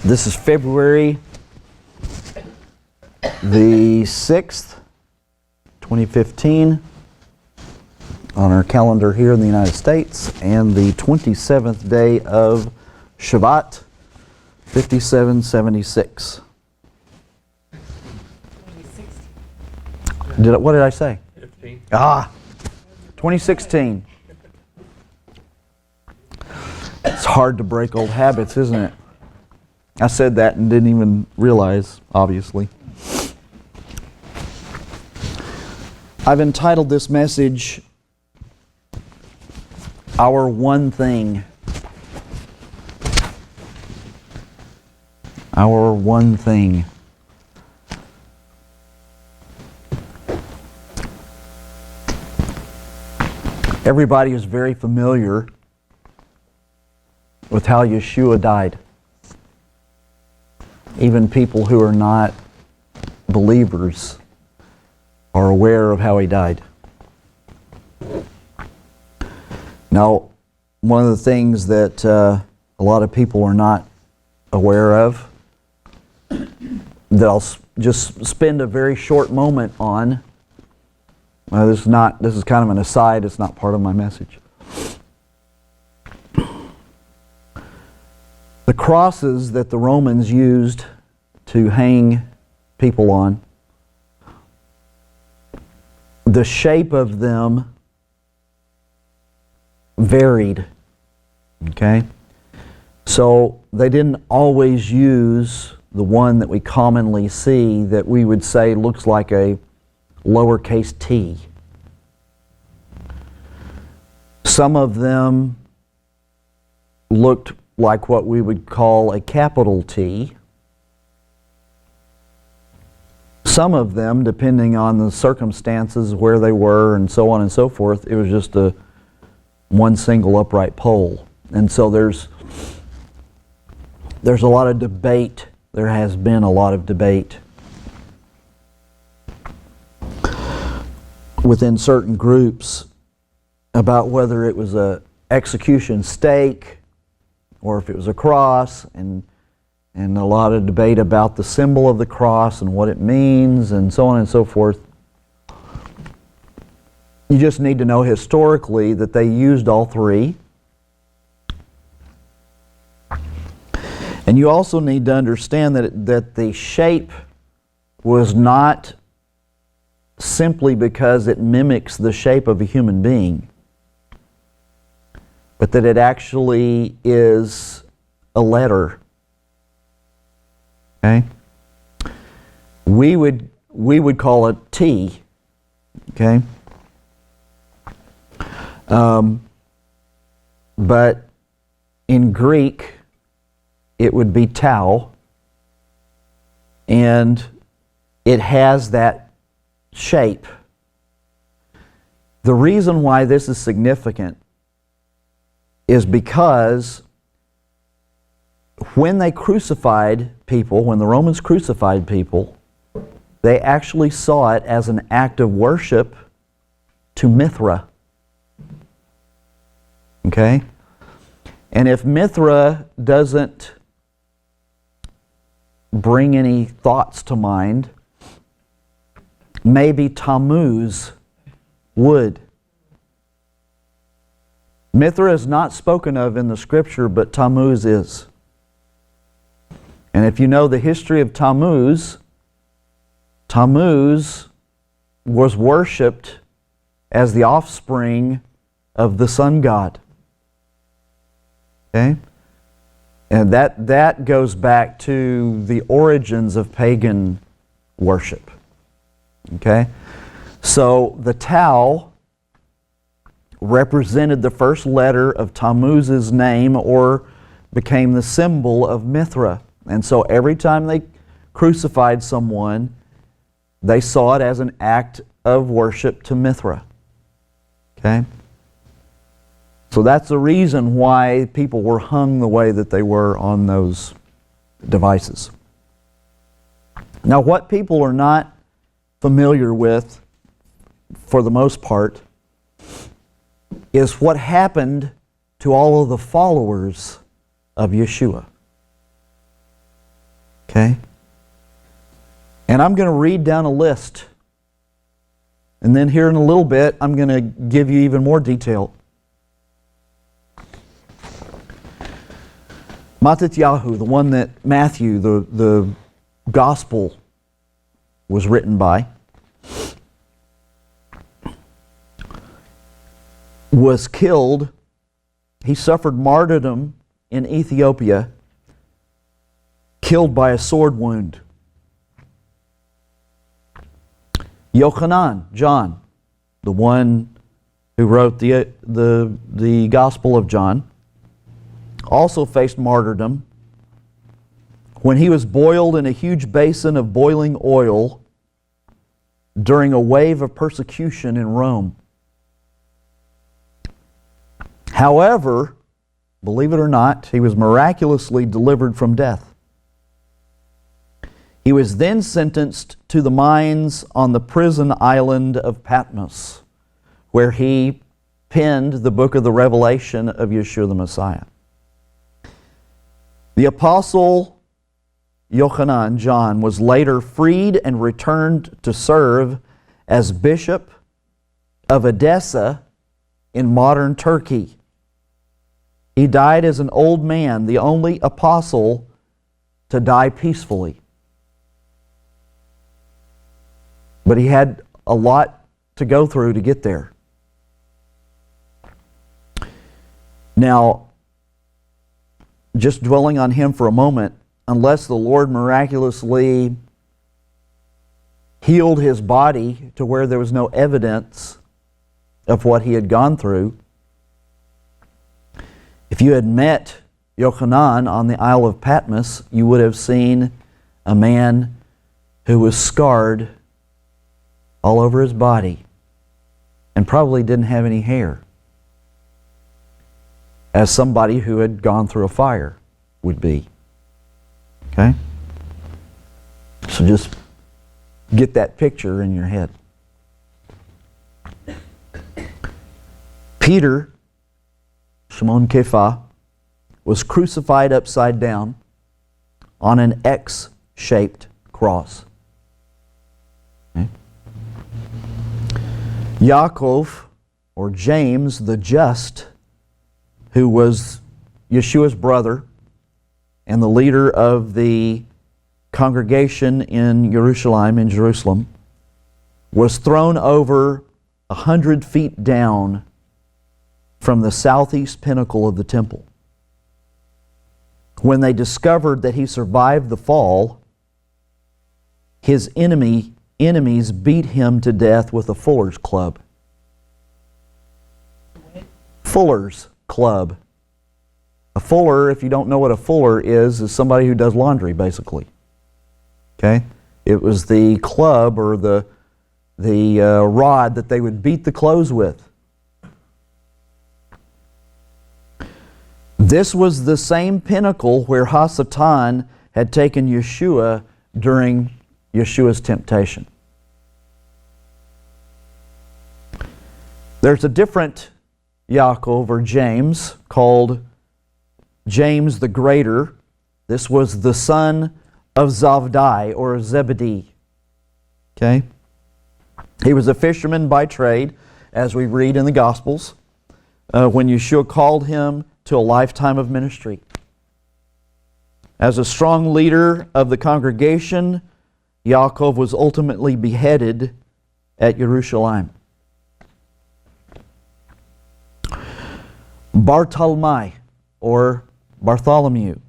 This is February the 6th, 2015 on our calendar here in the United States, and the 27th day of Shabbat, 5776. What did I say? 15. 2016. It's hard to break old habits, isn't it? I said that and didn't even realize, obviously. I've entitled this message, Our One Thing. Our One Thing. Everybody is very familiar with how Yeshua died. Even people who are not believers are aware of how he died. Now, one of the things that a lot of people are not aware of, that I'll just spend a very short moment on. This is kind of an aside, it's not part of my message. The crosses that the Romans used to hang people on, the shape of them varied. Okay? So they didn't always use the one that we commonly see that we would say looks like a lowercase t. Some of them looked like what we would call a capital T. Some of them, depending on the circumstances, where they were, and so on and so forth, it was just one single upright pole. And so there's a lot of debate. There has been a lot of debate within certain groups about whether it was a execution stake or if it was a cross, and a lot of debate about the symbol of the cross and what it means, and so on and so forth. You just need to know historically that they used all three. And you also need to understand that the shape was not simply because it mimics the shape of a human being, but that it actually is a letter. Okay? We would call it T. Okay? But in Greek, it would be tau, and it has that shape. The reason why this is significant is because when they crucified people, when the Romans crucified people, they actually saw it as an act of worship to Mithra. Okay? And if Mithra doesn't bring any thoughts to mind, maybe Tammuz would. Mithra is not spoken of in the scripture, but Tammuz is. And if you know the history of Tammuz, Tammuz was worshipped as the offspring of the sun god. Okay? And that goes back to the origins of pagan worship. Okay? So the tau represented the first letter of Tammuz's name, or became the symbol of Mithra. And so every time they crucified someone, they saw it as an act of worship to Mithra. Okay? So that's the reason why people were hung the way that they were on those devices. Now, what people are not familiar with, for the most part, is what happened to all of the followers of Yeshua. Okay? And I'm going to read down a list. And then here in a little bit, I'm going to give you even more detail. Mattatyahu, the one that Matthew, the gospel, was written by, was killed. He suffered martyrdom in Ethiopia, killed by a sword wound. Yochanan, John, the one who wrote the Gospel of John, also faced martyrdom when he was boiled in a huge basin of boiling oil during a wave of persecution in Rome. However, believe it or not, he was miraculously delivered from death. He was then sentenced to the mines on the prison island of Patmos, where he penned the book of the Revelation of Yeshua the Messiah. The apostle Yochanan, John, was later freed and returned to serve as bishop of Edessa in modern Turkey. He died as an old man, the only apostle to die peacefully. But he had a lot to go through to get there. Now, just dwelling on him for a moment, unless the Lord miraculously healed his body to where there was no evidence of what he had gone through, if you had met Yochanan on the Isle of Patmos, you would have seen a man who was scarred all over his body and probably didn't have any hair, as somebody who had gone through a fire would be. Okay? So just get that picture in your head. Peter, Shimon Kephah, was crucified upside down on an X-shaped cross. Okay? Yaakov, or James the Just, who was Yeshua's brother and the leader of the congregation in Jerusalem, was thrown over 100 feet down from the southeast pinnacle of the temple. When they discovered that he survived the fall, his enemies beat him to death with a fuller's club. Fuller's club. A fuller, if you don't know what a fuller is somebody who does laundry, basically. Okay? It was the club or the rod that they would beat the clothes with. This was the same pinnacle where Hasatan had taken Yeshua during Yeshua's temptation. There's a different Yaakov or James called James the Greater. This was the son of Zavdai or Zebedee. Okay? He was a fisherman by trade, as we read in the Gospels, when Yeshua called him to a lifetime of ministry. As a strong leader of the congregation, Yaakov was ultimately beheaded at Jerusalem. Bartalmai, or Bartholomew,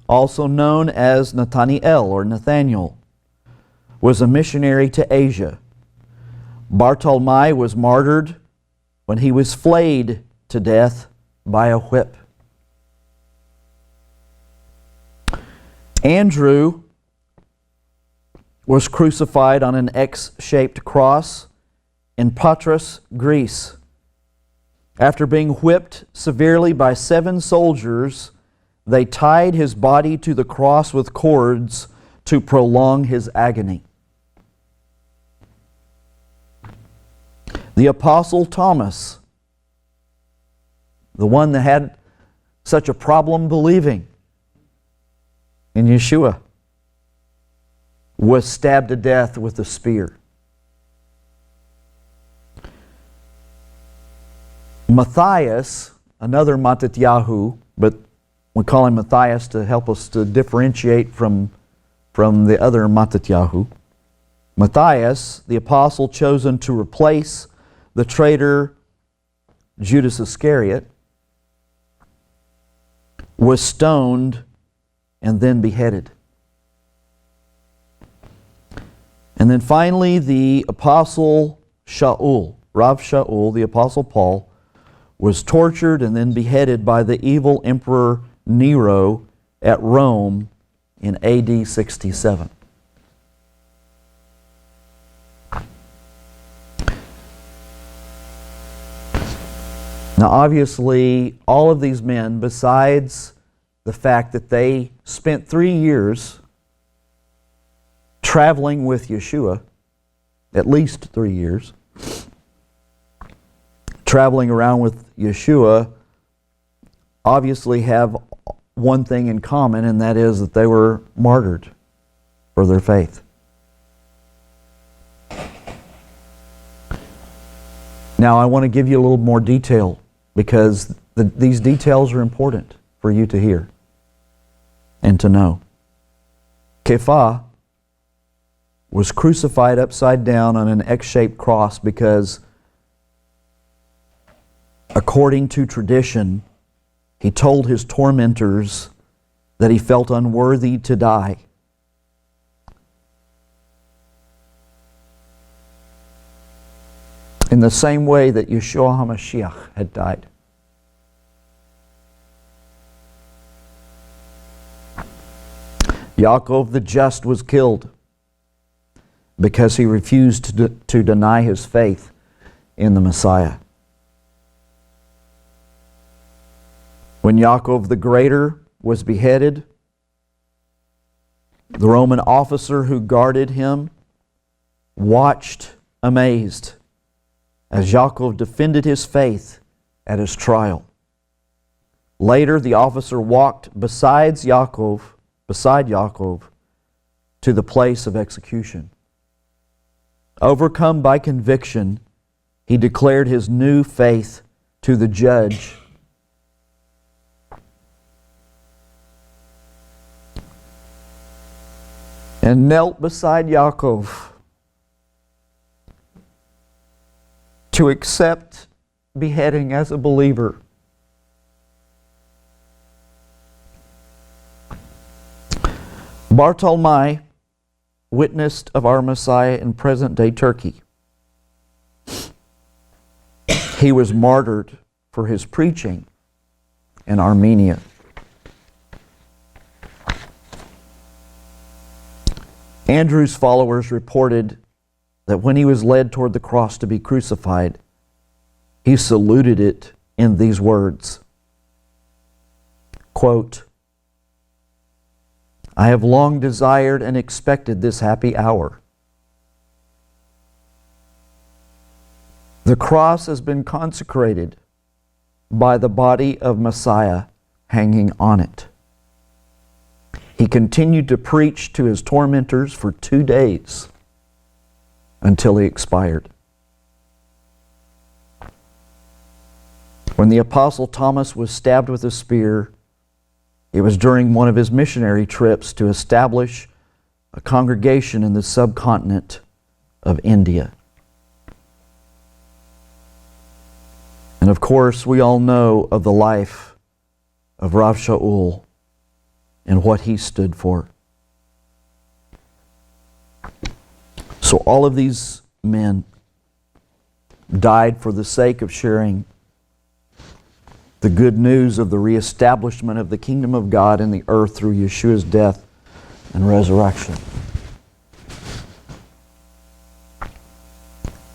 also known as Nathaniel or Nathaniel, was a missionary to Asia. Bartalmai was martyred when he was flayed to death by a whip. Andrew was crucified on an X-shaped cross in Patras, Greece. After being whipped severely by 7 soldiers, they tied his body to the cross with cords to prolong his agony. The Apostle Thomas, the one that had such a problem believing in Yeshua, was stabbed to death with a spear. Matthias, another Mattatyahu, but we call him Matthias to help us to differentiate from the other Mattatyahu. Matthias, the apostle chosen to replace the traitor Judas Iscariot, was stoned and then beheaded. And then finally, the apostle Shaul, Rav Shaul, the apostle Paul, was tortured and then beheaded by the evil emperor Nero at Rome in AD 67. Now obviously, all of these men, besides the fact that they spent 3 years traveling with Yeshua, at least 3 years, traveling around with Yeshua, obviously have one thing in common, and that is that they were martyred for their faith. Now I want to give you a little more detail, because these details are important for you to hear and to know. Kepha was crucified upside down on an X-shaped cross because, according to tradition, he told his tormentors that he felt unworthy to die. In the same way that Yeshua HaMashiach had died. Yaakov the just was killed because he refused to deny his faith in the Messiah. When Yaakov the Greater was beheaded, the Roman officer who guarded him watched amazed as Yaakov defended his faith at his trial. Later, the officer walked beside Yaakov to the place of execution. Overcome by conviction, he declared his new faith to the judge. And knelt beside Yaakov to accept beheading as a believer. Bartolomei witnessed of our Messiah in present-day Turkey. He was martyred for his preaching in Armenia. Andrew's followers reported that when he was led toward the cross to be crucified, he saluted it in these words, quote, "I have long desired and expected this happy hour. The cross has been consecrated by the body of Messiah hanging on it. He continued to preach to his tormentors for 2 days until he expired. When the Apostle Thomas was stabbed with a spear, it was during one of his missionary trips to establish a congregation in the subcontinent of India. And of course, we all know of the life of Rav Shaul and what he stood for. So all of these men died for the sake of sharing the good news of the reestablishment of the kingdom of God in the earth through Yeshua's death and resurrection.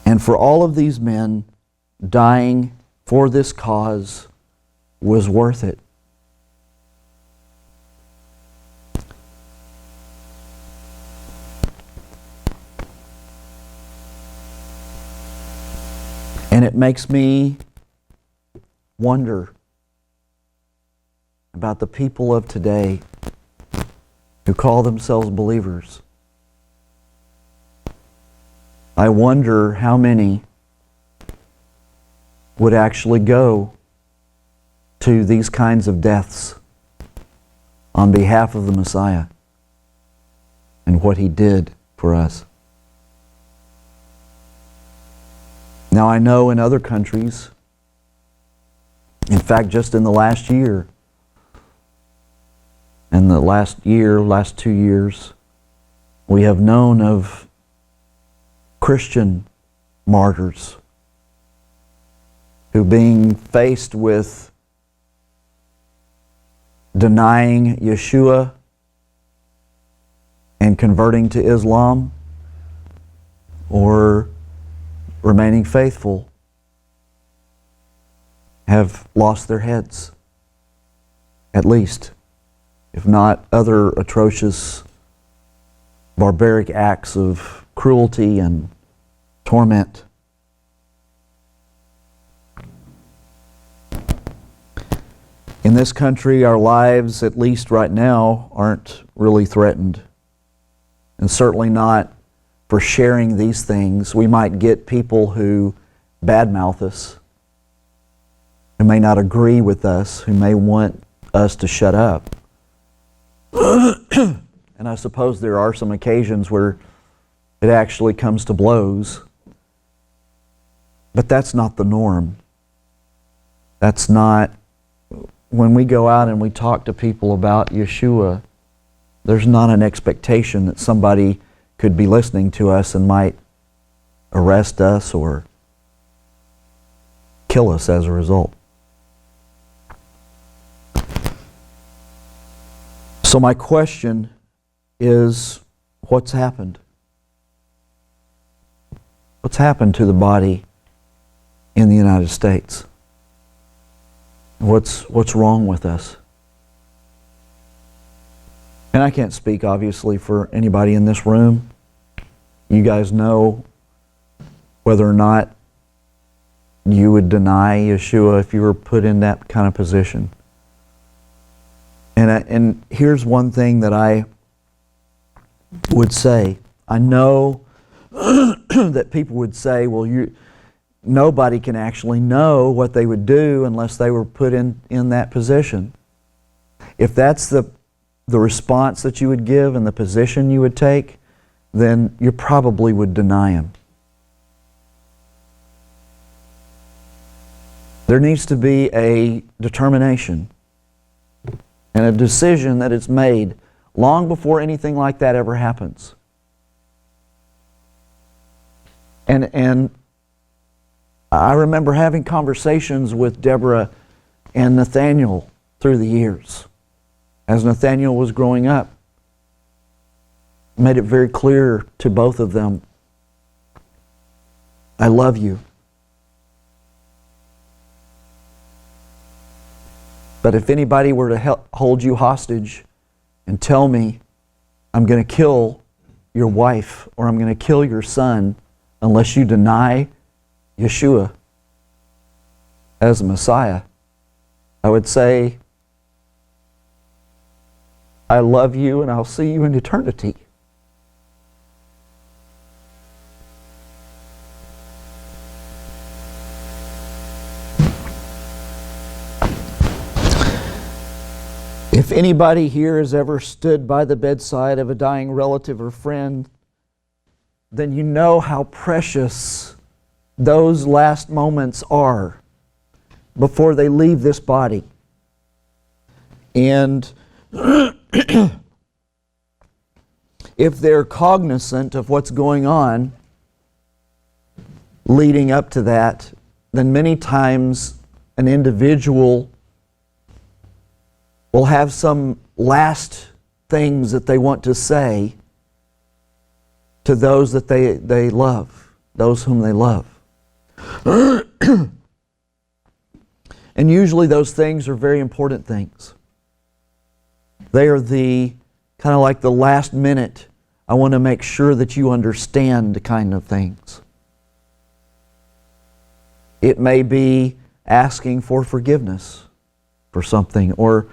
And for all of these men, dying for this cause was worth it. And it makes me wonder about the people of today who call themselves believers I wonder how many would actually go to these kinds of deaths on behalf of the Messiah and what He did for us. Now, I know in other countries, in fact, just in the last year, and the last 2 years, we have known of Christian martyrs who, being faced with denying Yeshua and converting to Islam, or remaining faithful, have lost their heads, at least, if not other atrocious, barbaric acts of cruelty and torment. In this country, our lives, at least right now, aren't really threatened. And certainly not for sharing these things. We might get people who badmouth us, who may not agree with us, who may want us to shut up. And I suppose there are some occasions where it actually comes to blows. But that's not the norm. That's not, when we go out and we talk to people about Yeshua, there's not an expectation that somebody could be listening to us and might arrest us or kill us as a result. So my question is, what's happened? What's happened to the body in the United States? What's wrong with us? And I can't speak, obviously, for anybody in this room. You guys know whether or not you would deny Yeshua if you were put in that kind of position. And here's one thing that I would say. I know that people would say, well, nobody can actually know what they would do unless they were put in that position. If that's the response that you would give and the position you would take, then you probably would deny Him. There needs to be a determination and a decision that is made long before anything like that ever happens. And I remember having conversations with Deborah and Nathaniel through the years. As Nathaniel was growing up, made it very clear to both of them, I love you. But if anybody were to hold you hostage and tell me, I'm going to kill your wife or I'm going to kill your son unless you deny Yeshua as a Messiah, I would say, I love you and I'll see you in eternity. If anybody here has ever stood by the bedside of a dying relative or friend, then you know how precious those last moments are before they leave this body. And if they're cognizant of what's going on leading up to that, then many times an individual will have some last things that they want to say to those that they love, those whom they love. And usually those things are very important things. They are the kind of like the last minute, I want to make sure that you understand kind of things. It may be asking for forgiveness for something, or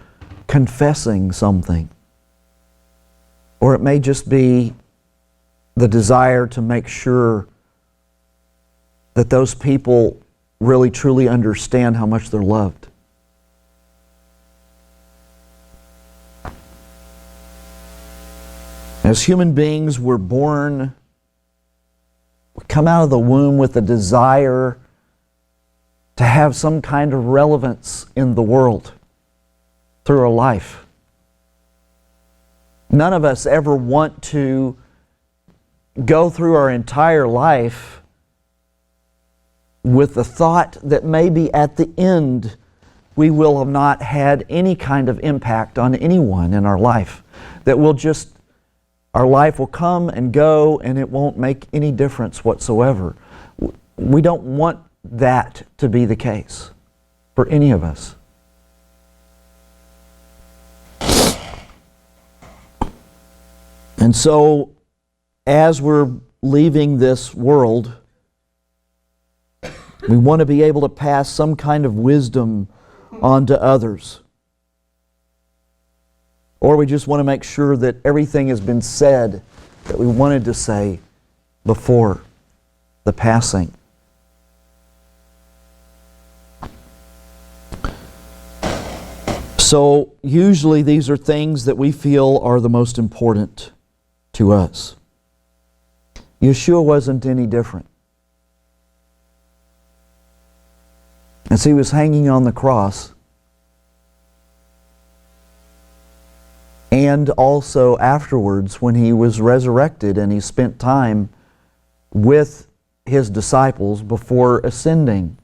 confessing something. Or it may just be the desire to make sure that those people really truly understand how much they're loved. As human beings, we're born, we come out of the womb with a desire to have some kind of relevance in the world through our life. None of us ever want to go through our entire life with the thought that maybe at the end we will have not had any kind of impact on anyone in our life. That our life will come and go and it won't make any difference whatsoever. We don't want that to be the case for any of us. And so, as we're leaving this world, we want to be able to pass some kind of wisdom on to others. Or we just want to make sure that everything has been said that we wanted to say before the passing. So usually these are things that we feel are the most important to us. Yeshua wasn't any different. As he was hanging on the cross, and also afterwards when he was resurrected and he spent time with his disciples before ascending.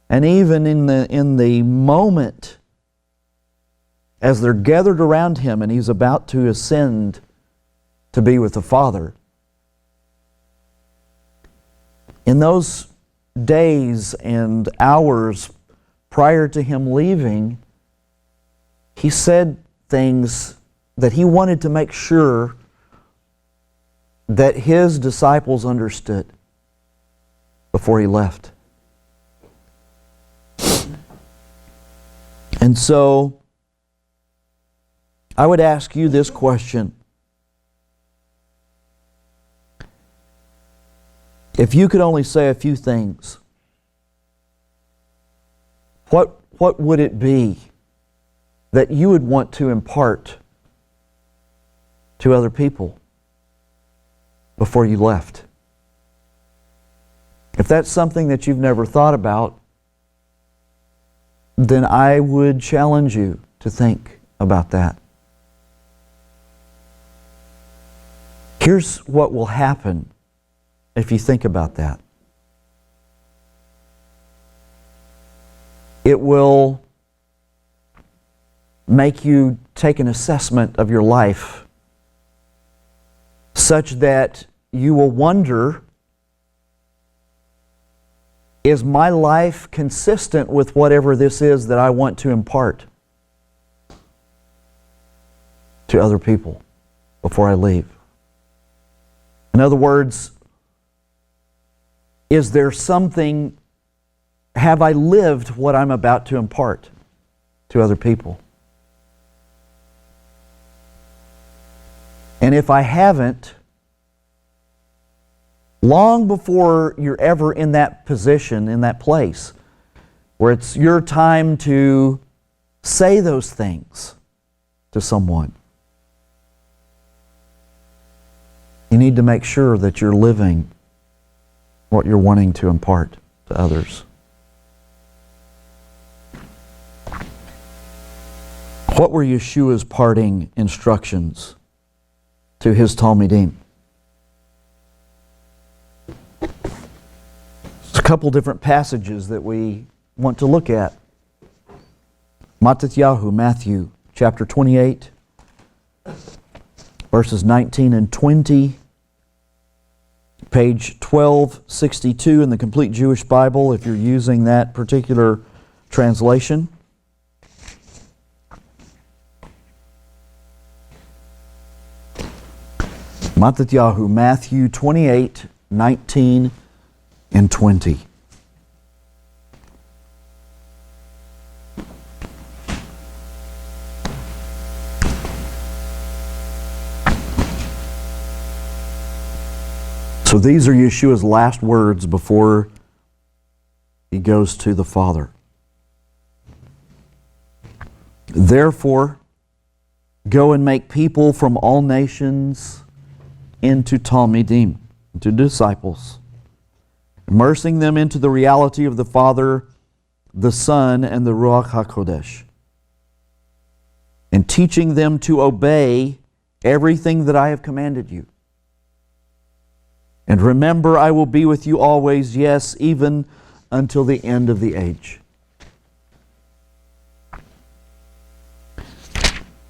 And even in the moment as they're gathered around him and he's about to ascend to be with the Father, in those days and hours prior to him leaving, he said things that he wanted to make sure that his disciples understood before he left. And so, I would ask you this question. If you could only say a few things, what would it be that you would want to impart to other people before you left? If that's something that you've never thought about, then I would challenge you to think about that. Here's what will happen if you think about that. It will make you take an assessment of your life such that you will wonder, is my life consistent with whatever this is that I want to impart to other people before I leave? In other words, is there something, have I lived what I'm about to impart to other people? And if I haven't, long before you're ever in that position, in that place, where it's your time to say those things to someone, you need to make sure that you're living what you're wanting to impart to others. What were Yeshua's parting instructions to his talmidim? There's a couple different passages that we want to look at. Mattatyahu, Matthew chapter 28, verses 19 and 20. Page 1262 in the Complete Jewish Bible, if you're using that particular translation. Mattatyahu, Matthew 28, 19 and 20. So these are Yeshua's last words before he goes to the Father. Therefore, go and make people from all nations into talmidim, into disciples, immersing them into the reality of the Father, the Son, and the Ruach HaKodesh, and teaching them to obey everything that I have commanded you. And remember, I will be with you always, yes, even until the end of the age.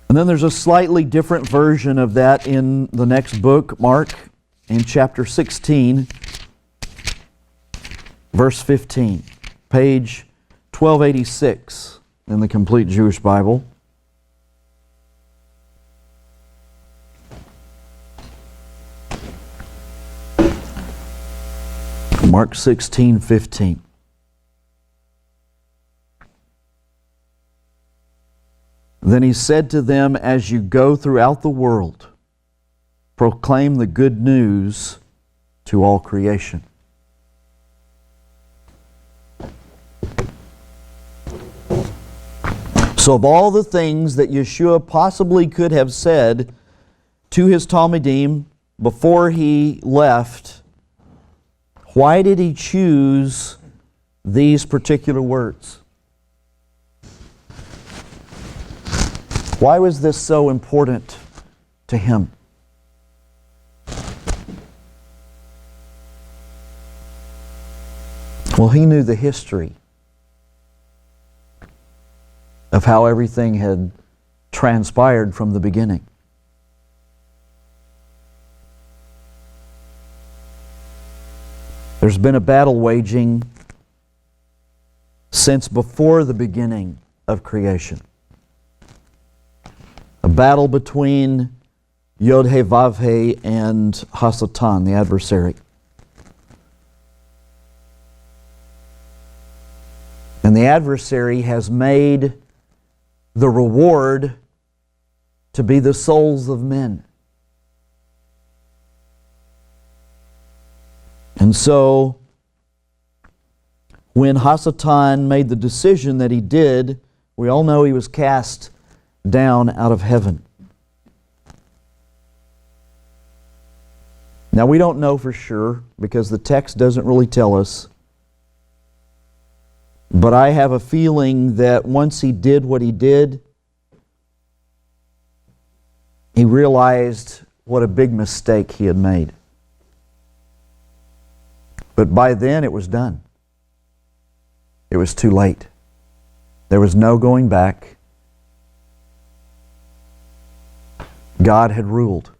And then there's a slightly different version of that in the next book, Mark, in chapter 16, verse 15, page 1286 in the Complete Jewish Bible. Mark 16:15. Then he said to them, as you go throughout the world, proclaim the good news to all creation. So of all the things that Yeshua possibly could have said to his talmidim before he left, why did he choose these particular words? Why was this so important to him? Well, he knew the history of how everything had transpired from the beginning. There's been a battle waging since before the beginning of creation. A battle between Yod-He, Vav-He, and Hasatan, the adversary. And the adversary has made the reward to be the souls of men. And so, when Hasatan made the decision that he did, we all know he was cast down out of heaven. Now we don't know for sure because the text doesn't really tell us. But I have a feeling that once he did what he did, he realized what a big mistake he had made. But by then it was done. It was too late. There was no going back. God had ruled.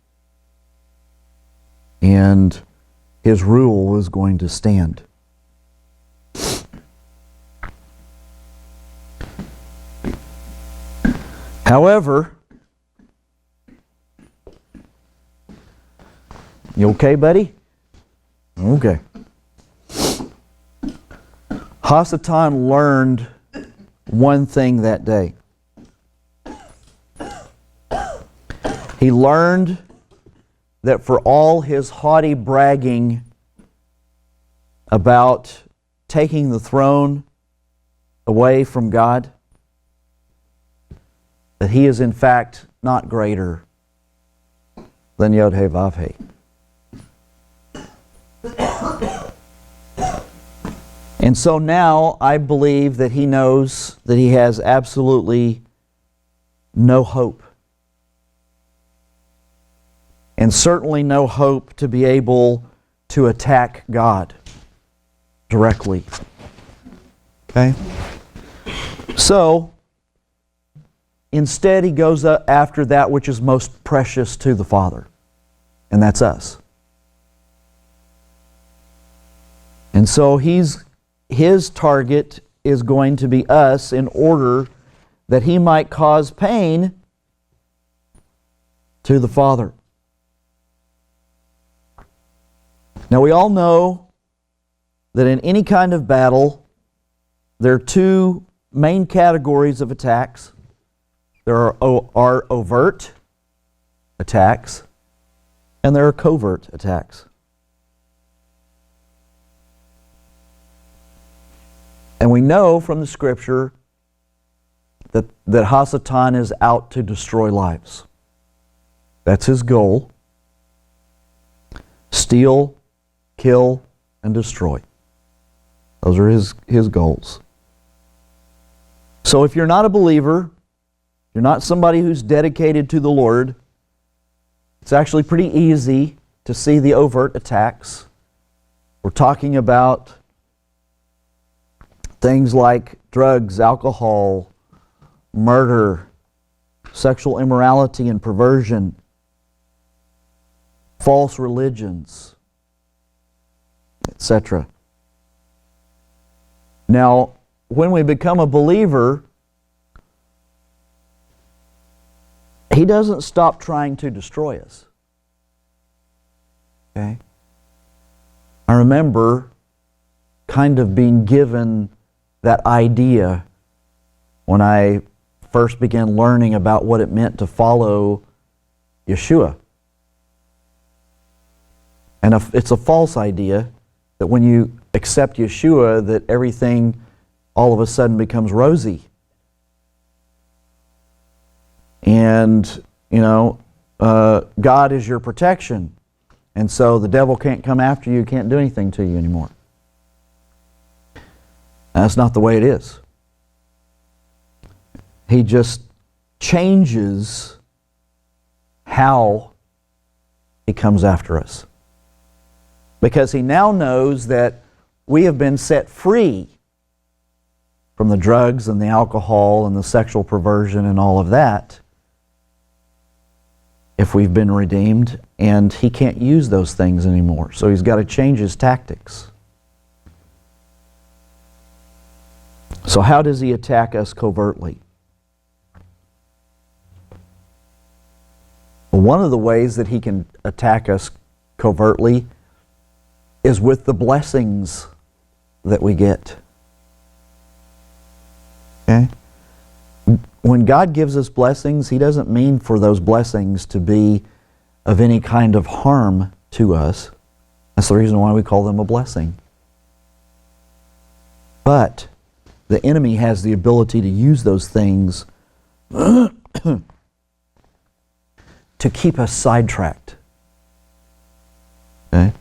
And his rule was going to stand. However, you okay, buddy? Okay. Hasatan learned one thing that day. He learned that for all his haughty bragging about taking the throne away from God, that he is in fact not greater than Yod-He, Vav-He. And so now I believe that he knows that he has absolutely no hope. And certainly no hope to be able to attack God directly. Okay? So, instead he goes after that which is most precious to the Father. And that's us. And so his target is going to be us in order that he might cause pain to the Father. Now we all know that in any kind of battle, there are two main categories of attacks. There are overt attacks, and there are covert attacks. And we know from the Scripture that Hasatan is out to destroy lives. That's his goal. Steal, kill, and destroy. Those are his goals. So if you're not a believer, you're not somebody who's dedicated to the Lord, it's actually pretty easy to see the overt attacks. We're talking about things like drugs, alcohol, murder, sexual immorality and perversion, false religions, etc. Now, when we become a believer, he doesn't stop trying to destroy us. Okay? I remember kind of being given that idea when I first began learning about what it meant to follow Yeshua. And it's a false idea that when you accept Yeshua, that everything all of a sudden becomes rosy. And, God is your protection. And so the devil can't come after you, can't do anything to you anymore. That's not the way it is. He just changes how he comes after us. Because he now knows that we have been set free from the drugs and the alcohol and the sexual perversion and all of that, if we've been redeemed, and he can't use those things anymore. So he's got to change his tactics. So how does he attack us covertly? Well, one of the ways that he can attack us covertly is with the blessings that we get. Okay? When God gives us blessings, he doesn't mean for those blessings to be of any kind of harm to us. That's the reason why we call them a blessing. But the enemy has the ability to use those things to keep us sidetracked. Okay?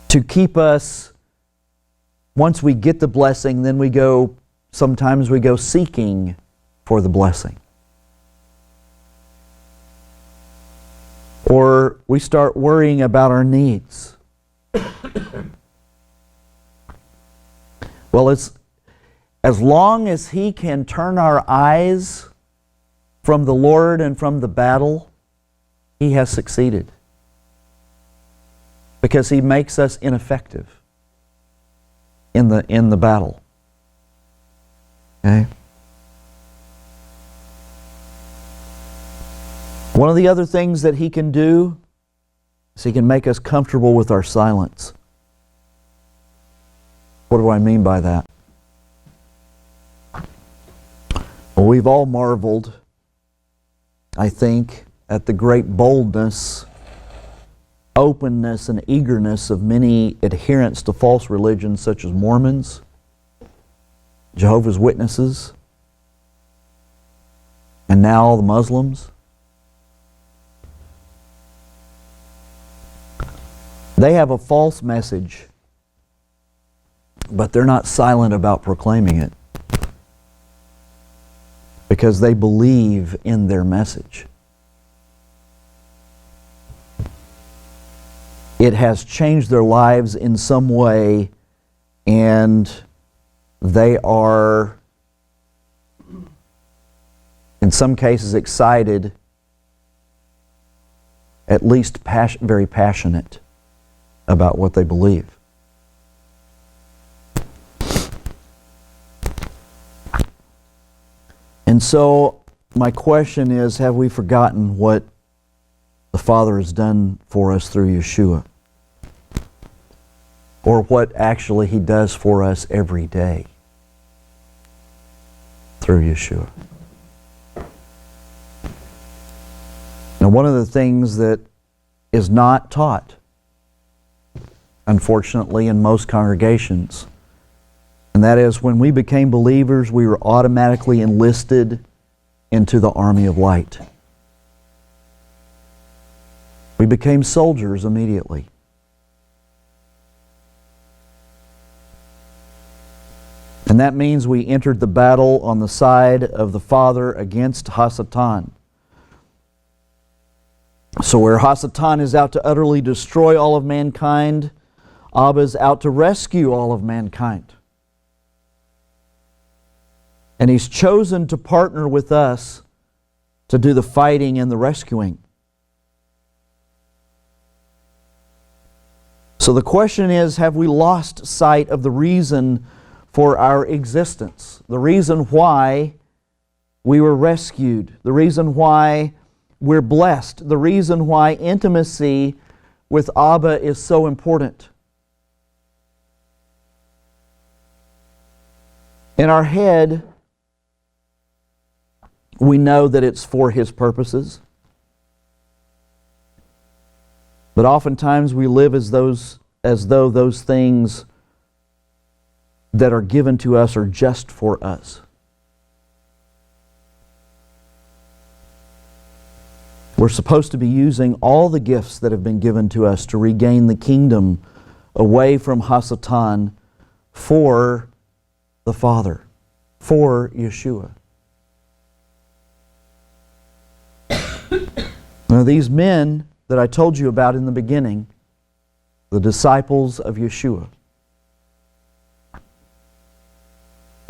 To keep us, once we get the blessing, then sometimes we go seeking for the blessing. Or we start worrying about our needs. Well, as long as he can turn our eyes from the Lord and from the battle, he has succeeded. Because he makes us ineffective in the battle. Okay? One of the other things that he can do is he can make us comfortable with our silence. What do I mean by that? Well, we've all marveled, I think, at the great boldness, openness, and eagerness of many adherents to false religions such as Mormons, Jehovah's Witnesses, and now the Muslims. They have a false message, but they're not silent about proclaiming it because they believe in their message. It has changed their lives in some way, and they are, in some cases, excited, at least very passionate about what they believe. And so, my question is, have we forgotten what the Father has done for us through Yeshua? Or what actually he does for us every day through Yeshua? Now, one of the things that is not taught, unfortunately, in most congregations, And that is, when we became believers, we were automatically enlisted into the army of light. We became soldiers immediately. And that means we entered the battle on the side of the Father against HaSatan. So where HaSatan is out to utterly destroy all of mankind, Abba is out to rescue all of mankind. And He's chosen to partner with us to do the fighting and the rescuing. So the question is, have we lost sight of the reason for our existence? The reason why we were rescued. The reason why we're blessed. The reason why intimacy with Abba is so important. In our head, we know that it's for His purposes. But oftentimes we live as though those things that are given to us are just for us. We're supposed to be using all the gifts that have been given to us to regain the kingdom away from HaSatan for the Father, for Yeshua. Now, these men that I told you about in the beginning, the disciples of Yeshua,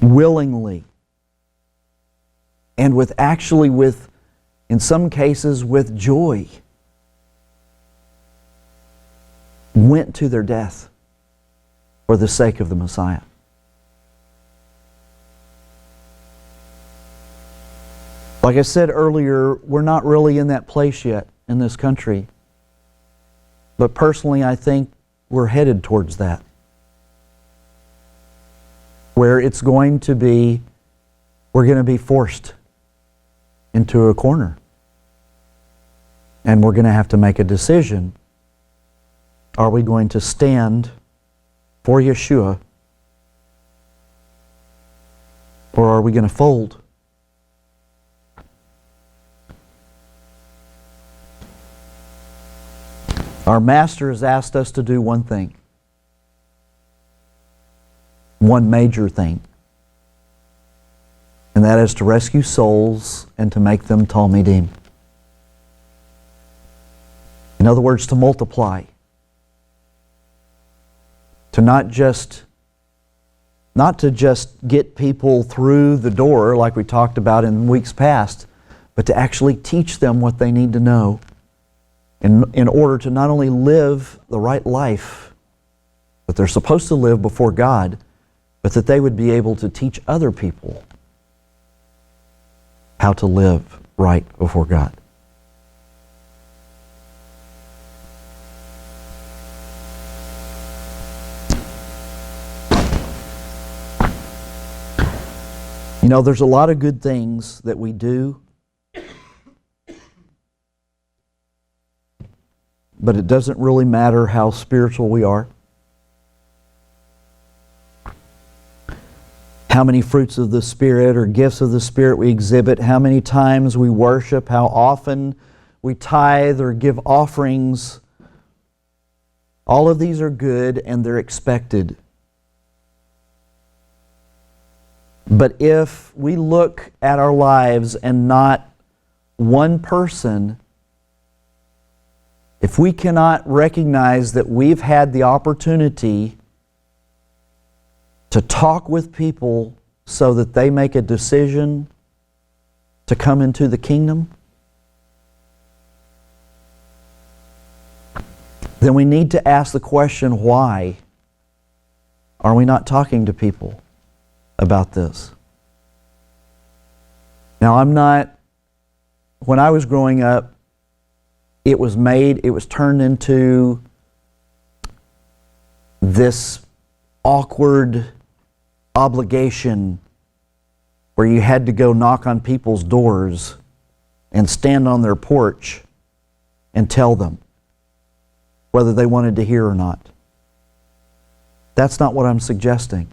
willingly and in some cases with joy, went to their death for the sake of the Messiah. Like I said earlier, we're not really in that place yet in this country. But personally, I think we're headed towards that. Where it's going to be, we're going to be forced into a corner. And we're going to have to make a decision. Are we going to stand for Yeshua? Or are we going to fold? Our Master has asked us to do one thing. One major thing. And that is to rescue souls and to make them talmidim. In other words, to multiply. To not to just get people through the door like we talked about in weeks past, but to actually teach them what they need to know in order to not only live the right life that they're supposed to live before God, but that they would be able to teach other people how to live right before God. You know, there's a lot of good things that we do, but it doesn't really matter how spiritual we are. How many fruits of the Spirit or gifts of the Spirit we exhibit, how many times we worship, how often we tithe or give offerings. All of these are good and they're expected. But if we look at our lives and not one person, if we cannot recognize that we've had the opportunity to talk with people so that they make a decision to come into the kingdom, then we need to ask the question, why are we not talking to people about this? Now, when I was growing up, it was turned into this awkward obligation where you had to go knock on people's doors and stand on their porch and tell them whether they wanted to hear or not. That's not what I'm suggesting.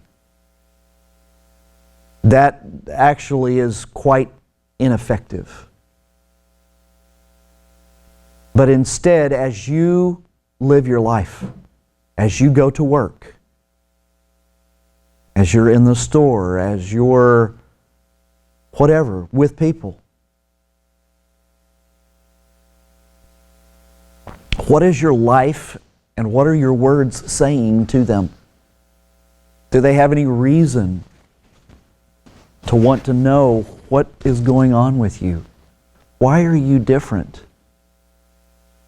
that actually is quite ineffective. But instead, as you live your life, as you go to work, as you're in the store, as you're whatever, with people, what is your life and what are your words saying to them? Do they have any reason to want to know what is going on with you? Why are you different?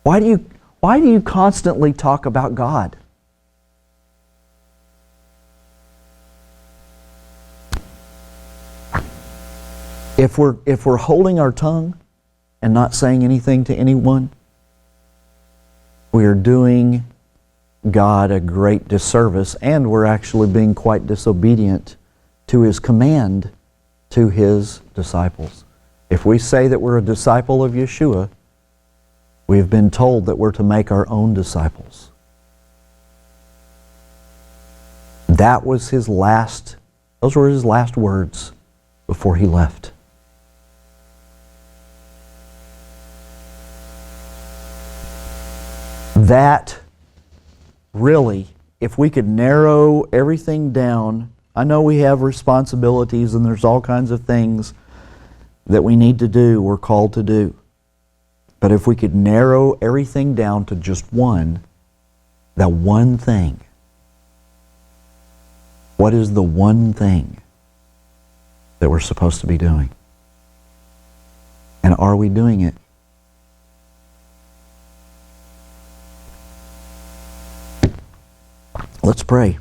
Why do you constantly talk about God? If we're holding our tongue and not saying anything to anyone, we are doing God a great disservice, and we're actually being quite disobedient to His command to His disciples. If we say that we're a disciple of Yeshua, we've been told that we're to make our own disciples. Those were His last words before He left. That really, if we could narrow everything down, I know we have responsibilities and there's all kinds of things that we need to do, we're called to do. But if we could narrow everything down to just that one thing, what is the one thing that we're supposed to be doing? And are we doing it? Let's pray.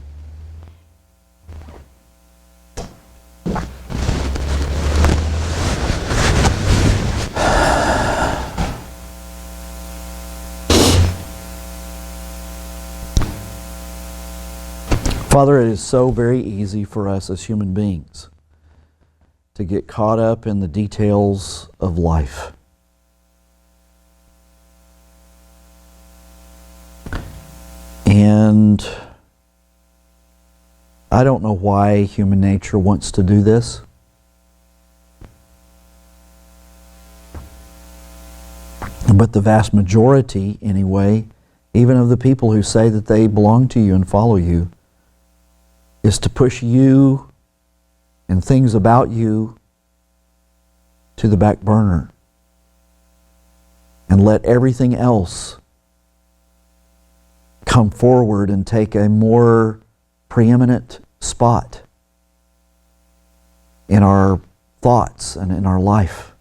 Father, it is so very easy for us as human beings to get caught up in the details of life. And I don't know why human nature wants to do this. But the vast majority, anyway, even of the people who say that they belong to you and follow you, is to push you and things about you to the back burner and let everything else come forward and take a more preeminent spot in our thoughts and in our life.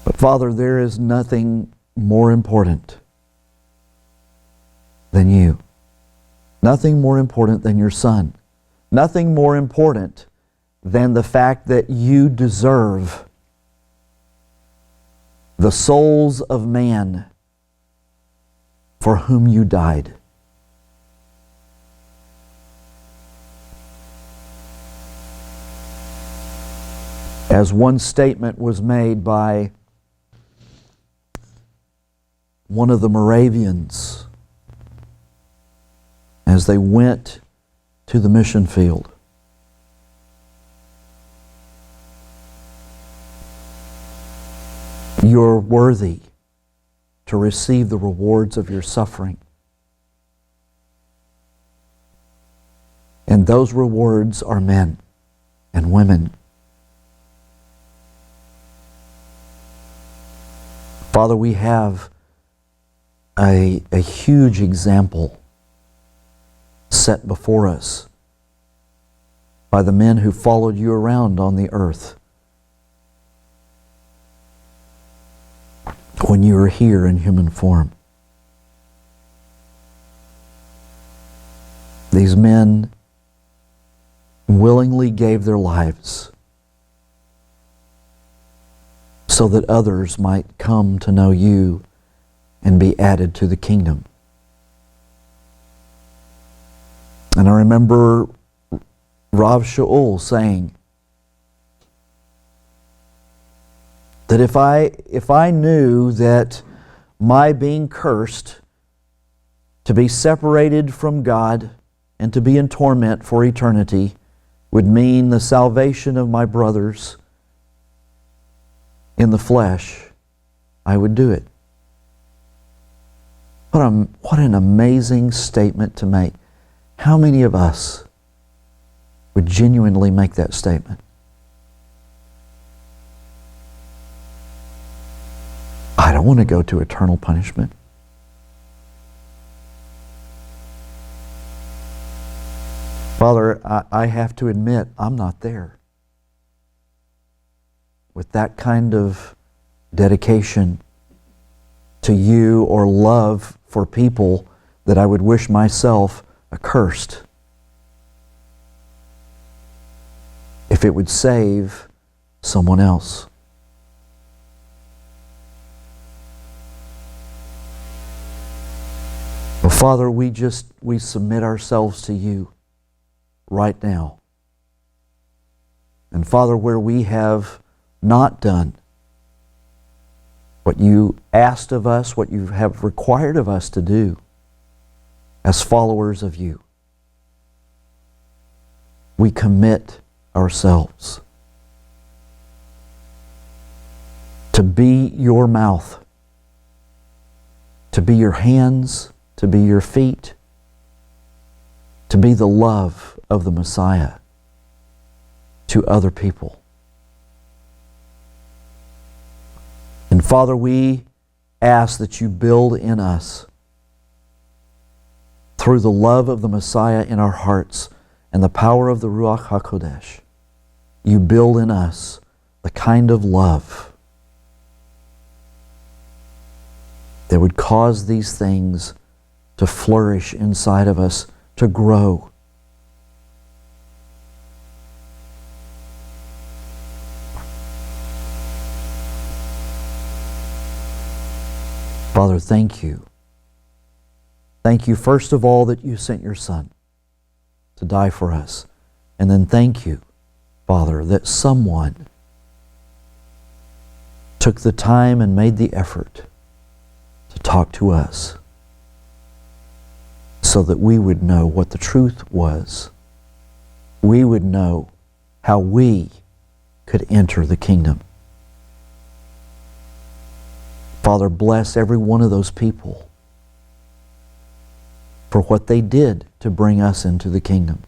But Father, there is nothing more important than you. Nothing more important than your Son. Nothing more important than the fact that you deserve the souls of man for whom you died. As one statement was made by one of the Moravians as they went to the mission field. You're worthy to receive the rewards of your suffering. And those rewards are men and women. Father, we have a huge example set before us by the men who followed you around on the earth when you were here in human form. These men willingly gave their lives so that others might come to know you and be added to the kingdom. And I remember Rav Shaul saying that if I knew that my being cursed to be separated from God and to be in torment for eternity would mean the salvation of my brothers in the flesh, I would do it. What an amazing statement to make. How many of us would genuinely make that statement? I don't want to go to eternal punishment. Father, I have to admit, I'm not there. With that kind of dedication to you or love for people that I would wish myself accursed, if it would save someone else. Well, Father, we submit ourselves to you right now. And Father, where we have not done what you asked of us, what you have required of us to do as followers of you, we commit ourselves to be your mouth, to be your hands, to be your feet, to be the love of the Messiah to other people. And Father, we ask that you build in us, through the love of the Messiah in our hearts and the power of the Ruach HaKodesh, you build in us the kind of love that would cause these things to flourish inside of us, to grow. Father, thank you. Thank you, first of all, that you sent your Son to die for us. And then thank you, Father, that someone took the time and made the effort to talk to us so that we would know what the truth was. We would know how we could enter the kingdom. Father, bless every one of those people for what they did to bring us into the kingdom.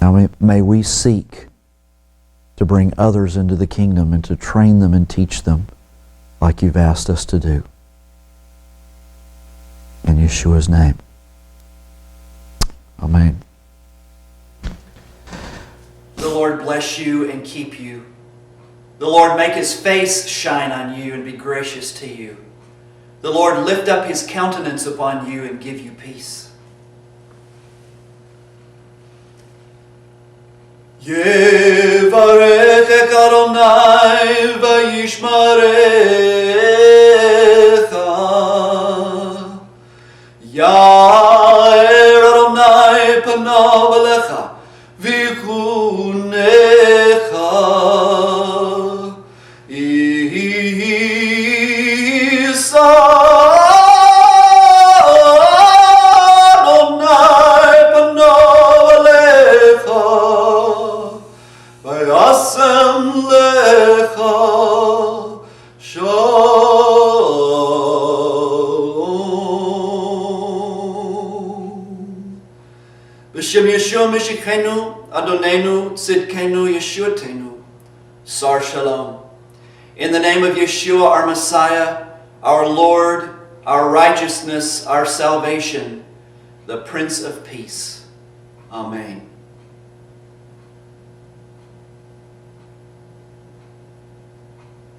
Now may we seek to bring others into the kingdom and to train them and teach them like you've asked us to do. In Yeshua's name. Amen. The Lord bless you and keep you. The Lord make his face shine on you and be gracious to you. The Lord lift up his countenance upon you and give you peace. Yevarechek Adonai v'yishmarecha. Ya'er Adonai panav alecha v'yichunecha. B'shem Yeshua Mishikenu, Adonenu, Tzidkenu, Yeshuatenu, Sar Shalom. In the name of Yeshua, our Messiah, our Lord, our righteousness, our salvation, the Prince of Peace. Amen.